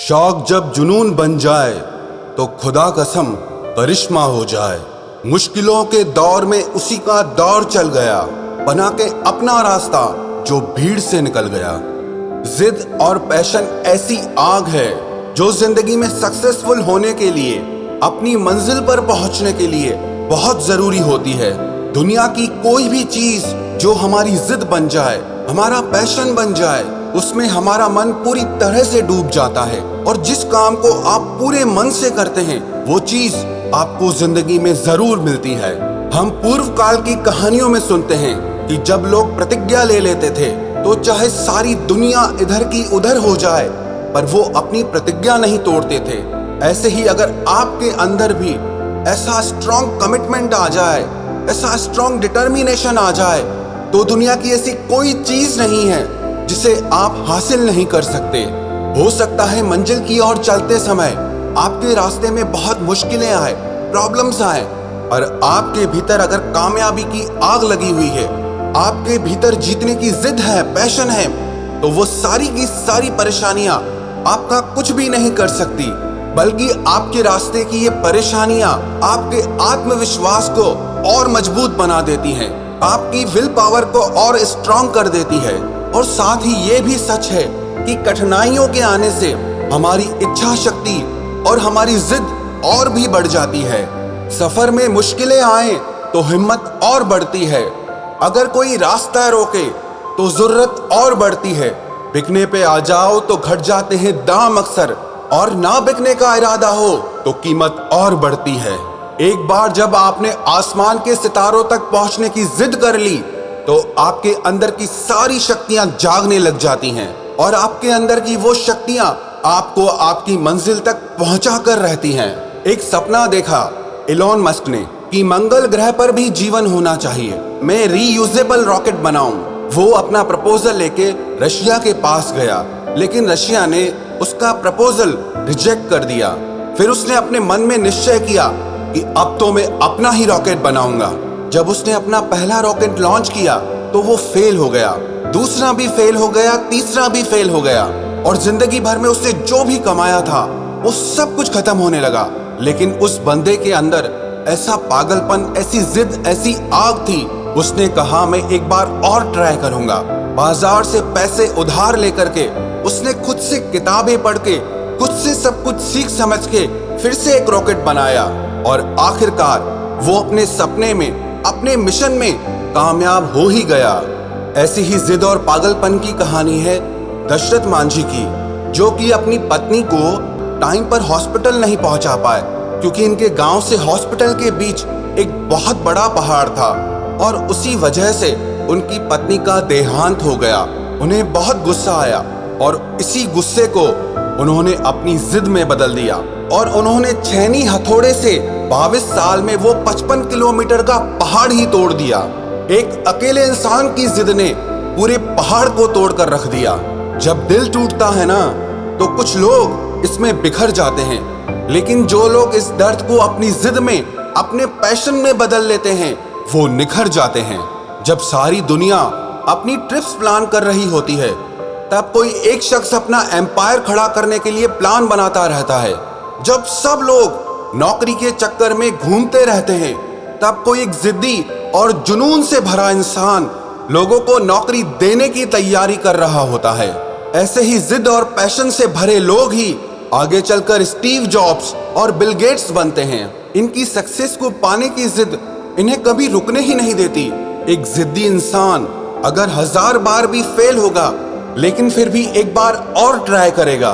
शौक जब जुनून बन जाए तो खुदा कसम करिश्मा हो जाए। मुश्किलों के दौर में उसी का दौर चल गया, बना के अपना रास्ता जो भीड़ से निकल गया। जिद और पैशन ऐसी आग है जो जिंदगी में सक्सेसफुल होने के लिए, अपनी मंजिल पर पहुंचने के लिए बहुत जरूरी होती है। दुनिया की कोई भी चीज जो हमारी जिद बन जाए, हमारा पैशन बन जाए, उसमें हमारा मन पूरी तरह से डूब जाता है। और जिस काम को आप पूरे मन से करते हैं वो चीज आपको जिंदगी में जरूर मिलती है। हम पूर्व काल की कहानियों में सुनते हैं कि जब लोग प्रतिज्ञा ले लेते थे तो चाहे सारी दुनिया इधर की उधर हो जाए, पर वो अपनी प्रतिज्ञा नहीं तोड़ते थे। ऐसे ही अगर आपके अंदर भी ऐसा स्ट्रॉन्ग कमिटमेंट आ जाए, ऐसा स्ट्रॉन्ग डिटर्मिनेशन आ जाए, तो दुनिया की ऐसी कोई चीज नहीं है जिसे आप हासिल नहीं कर सकते। हो सकता है मंजिल की ओर चलते समय आपके रास्ते में बहुत मुश्किलें आए, प्रॉब्लम्स आए, पर आपके भीतर अगर कामयाबी की आग लगी हुई है, आपके भीतर जीतने की जिद है, पैशन है, तो वो सारी की सारी परेशानियां आपका कुछ भी नहीं कर सकती, बल्कि आपके रास्ते की ये परेशानियां आपके आत्मविश्वास को और मजबूत बना देती हैं, आपकी विल पावर को और स्ट्रॉन्ग कर देती है। और साथ ही ये भी सच है कि कठिनाइयों के आने से हमारी इच्छा शक्ति और हमारी जिद और भी बढ़ जाती है। सफर में मुश्किलें आए तो हिम्मत और बढ़ती है। अगर कोई रास्ता रोके तो जरूरत और बढ़ती है। बिकने पे आ जाओ तो घट जाते हैं दाम अक्सर, और ना बिकने का इरादा हो तो कीमत और बढ़ती है। एक बार जब आपने आसमान के सितारों तक पहुंचने की जिद कर ली तो आपके अंदर की सारी शक्तियां जागने लग जाती हैं, और आपके अंदर की वो शक्तियां आपको आपकी मंजिल तक पहुंचा कर रहती हैं। एक सपना देखा इलॉन मस्क ने कि मंगल ग्रह पर भी जीवन होना चाहिए, मैं रीयूजेबल रॉकेट बनाऊं। वो अपना प्रपोजल लेके रशिया के पास गया, लेकिन रशिया ने उसका प्रपोजल रिजेक्ट कर दिया। फिर उसने अपने मन में निश्चय किया कि अब तो मैं अपना ही रॉकेट बनाऊंगा। जब उसने अपना पहला रॉकेट लॉन्च किया तो वो फेल हो गया, दूसरा भी फेल हो गया, तीसरा भी फेल हो गया, और जिंदगी भर में उसने जो भी कमाया था वो सब कुछ खत्म होने लगा। लेकिन उस बंदे के अंदर ऐसा पागलपन, ऐसी जिद, ऐसी आग थी, उसने कहा मैं एक बार और ट्राई करूंगा। बाजार से पैसे उधार लेकर के उसने खुद से किताबें पढ़ के, खुद से सब कुछ सीख समझ के फिर से एक रॉकेट बनाया, और आखिरकार वो अपने सपने में, अपने मिशन में कामयाब हो ही गया। ऐसी ही जिद और पागलपन की कहानी है दशरथ मांझी की, जो कि अपनी पत्नी को टाइम पर हॉस्पिटल नहीं पहुंचा पाए, क्योंकि इनके गांव से हॉस्पिटल के बीच एक बहुत बड़ा पहाड़ था, और उसी वजह से उनकी पत्नी का देहांत हो गया। उन्हें बहुत गुस्सा आया, और इसी गुस्से को उन्होंने अपनी जिद में बदल दिया, और उन्होंने छेनी हथौड़े से 22 साल में वो 55 किलोमीटर का पहाड़ ही तोड़ दिया। एक अकेले इंसान की जिद ने पूरे पहाड़ को तोड़कर रख दिया। जब दिल टूटता है ना, तो कुछ लोग इसमें बिखर जाते हैं, लेकिन जो लोग इस दर्द को अपनी जिद में, अपने पैशन में बदल लेते हैं, वो निखर जाते हैं। जब सारी दुनिया अपनी ट्रिप्स प्लान कर रही होती है, तब कोई एक शख्स अपना एम्पायर खड़ा करने के लिए प्लान बनाता रहता है। जब सब लोग नौकरी के चक्कर में घूमते रहते हैं, तब कोई एक जिद्दी और जुनून से भरा इंसान लोगों को नौकरी देने की तैयारी कर रहा होता है। ऐसे ही जिद और पैशन से भरे लोग ही आगे चलकर स्टीव जॉब्स और बिल गेट्स बनते हैं। इनकी सक्सेस को पाने की जिद इन्हें कभी रुकने ही नहीं देती। एक जिद्दी इंसान अगर 1000 बार भी फेल होगा, लेकिन फिर भी एक बार और ट्राई करेगा,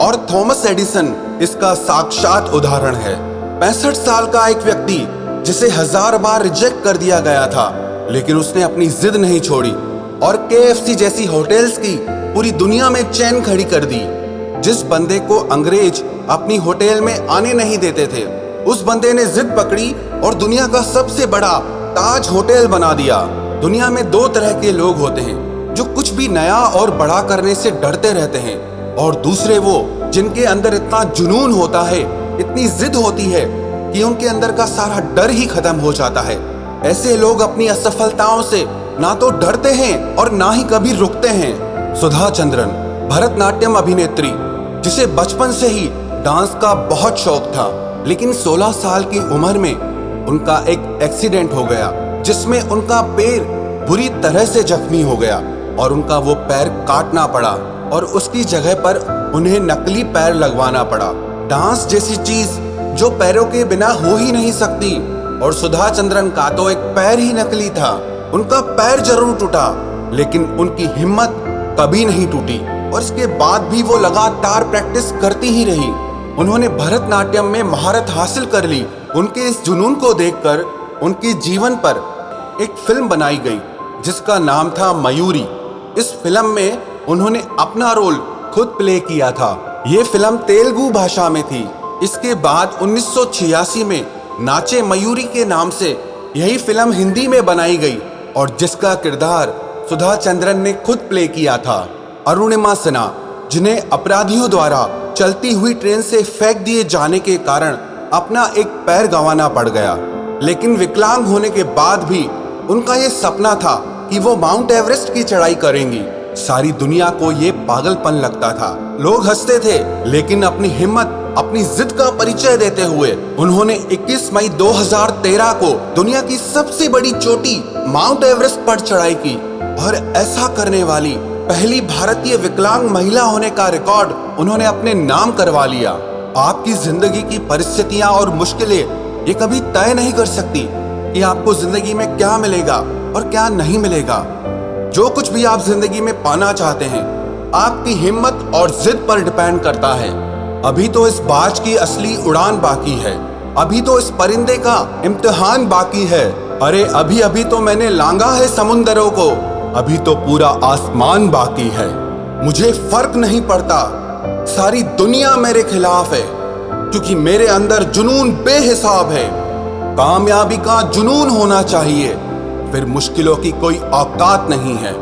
और थॉमस एडिसन इसका साक्षात उदाहरण है। 65 साल का एक व्यक्ति जिसे 1000 बार रिजेक्ट कर दिया गया था, लेकिन उसने अपनी जिद नहीं छोड़ी, और KFC जैसी होटल्स की पूरी दुनिया में चेन खड़ी कर दी। जिस बंदे को अंग्रेज अपनी होटल में आने नहीं देते थे, उस बंदे ने जिद पकड़ी और दुनिया का सबसे बड़ा ताज होटल बना दिया। दुनिया में 2 तरह के लोग होते हैं, जो कुछ भी नया और बड़ा करने से डरते रहते हैं, और दूसरे वो जिनके अंदर इतना जुनून होता है, इतनी जिद होती है कि उनके अंदर का सारा डर ही खत्म हो जाता है। ऐसे लोग अपनी असफलताओं से ना तो डरते हैं और ना ही कभी रुकते हैं। सुधा चंद्रन, भरतनाट्यम अभिनेत्री, जिसे बचपन से ही डांस का बहुत शौक था, लेकिन 16 साल की उम्र में उनका एक एक्सीडेंट हो गया जिसमें उनका पैर बुरी तरह से जख्मी हो गया और उनका वो पैर काटना पड़ा और उसकी जगह पर उन्हें नकली पैर लगवाना पड़ा। डांस जैसी चीज जो पैरों के बिना हो ही नहीं सकती, और सुधा चंद्रन का तो एक पैर ही नकली था। उनका पैर जरूर टूटा, लेकिन उनकी हिम्मत कभी नहीं टूटी और इसके बाद भी वो लगातार प्रैक्टिस करती ही रही। उन्होंने भरतनाट्यम में महारत हासिल कर ली। उनके इस जुनून को देखकर उनके जीवन पर एक फिल्म बनाई गई जिसका नाम था मयूरी। इस फिल्म में उन्होंने अपना रोल खुद प्ले किया था। ये फिल्म तेलुगु भाषा में थी। इसके बाद 1986 में नाचे मयूरी के नाम से यही फिल्म हिंदी में बनाई गई और जिसका किरदार सुधा चंद्रन ने खुद प्ले किया था। अरुणिमा सिन्हा, जिन्हें अपराधियों द्वारा चलती हुई ट्रेन से फेंक दिए जाने के कारण अपना एक पैर गंवाना पड़ गया, लेकिन विकलांग होने के बाद भी उनका ये सपना था कि वो माउंट एवरेस्ट की चढ़ाई करेंगी। सारी दुनिया को ये पागलपन लगता था। लोग हंसते थे, लेकिन अपनी हिम्मत, अपनी जिद का परिचय देते हुए उन्होंने 21 मई 2013 को दुनिया की सबसे बड़ी चोटी माउंट एवरेस्ट पर चढ़ाई की और ऐसा करने वाली पहली भारतीय विकलांग महिला होने का रिकॉर्ड उन्होंने अपने नाम करवा लिया। आपकी जिंदगी की परिस्थितियां और मुश्किलें ये कभी तय नहीं कर सकती कि आपको जिंदगी में क्या मिलेगा और क्या नहीं मिलेगा। जो कुछ भी आप जिंदगी में पाना चाहते हैं, आपकी हिम्मत और जिद पर डिपेंड करता है। अभी तो इस बाज की असली उड़ान बाकी है, अभी तो इस परिंदे का इम्तिहान बाकी है। अरे अभी अभी तो मैंने लांगा है समुंदरों को, अभी तो पूरा आसमान बाकी है। मुझे फर्क नहीं पड़ता, सारी दुनिया मेरे खिलाफ है, क्योंकि मेरे अंदर जुनून बेहिसाब है। कामयाबी का जुनून होना चाहिए, फिर मुश्किलों की कोई औकात नहीं है।